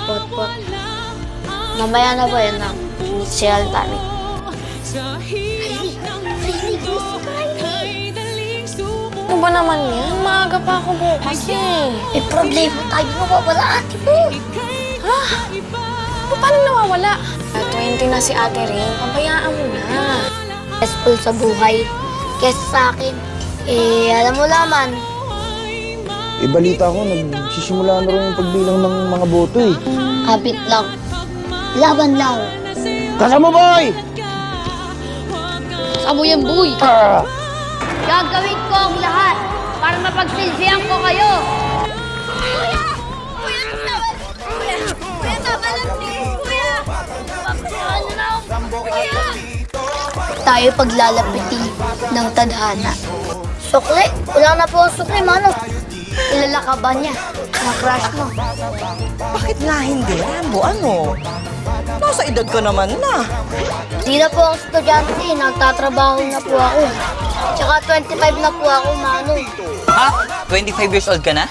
pot-pot. Mamaya na po yun na. Initial tonic. Ano ba naman yan? Maaga pa ako bukas eh. May problema tayo. Nawawala ate mo. Ha? Paano nawawala? 20 na si Ate Rin. Pabayaan mo na. Stressful sa buhay. Kesa sa akin. Alam mo naman. Balita ko, nagsisimula na rin yung pagbilang ng mga boto eh. Kapit lang. Laban lang. Kasama boy! Amo yan, boy. Gagawin ko ang lahat para mapagsilbihan ko kayo. Kuya! Kuya, naman! Kuya! Kuya, tama lang, please! Kuya! Ano na ako? Kuya! Tayo paglalapitin ng tadhana. Sukli? Wala na po ang sukli, mano. Kilala ka ba niya? Mga crush mo. Bakit nga hindi, Rambo? Ano? Nasa edad ko naman na. Di na po ang estudyante, nagtatrabaho na po ako. Tsaka 25 na po ako, mano. Ha? 25 years old ka na?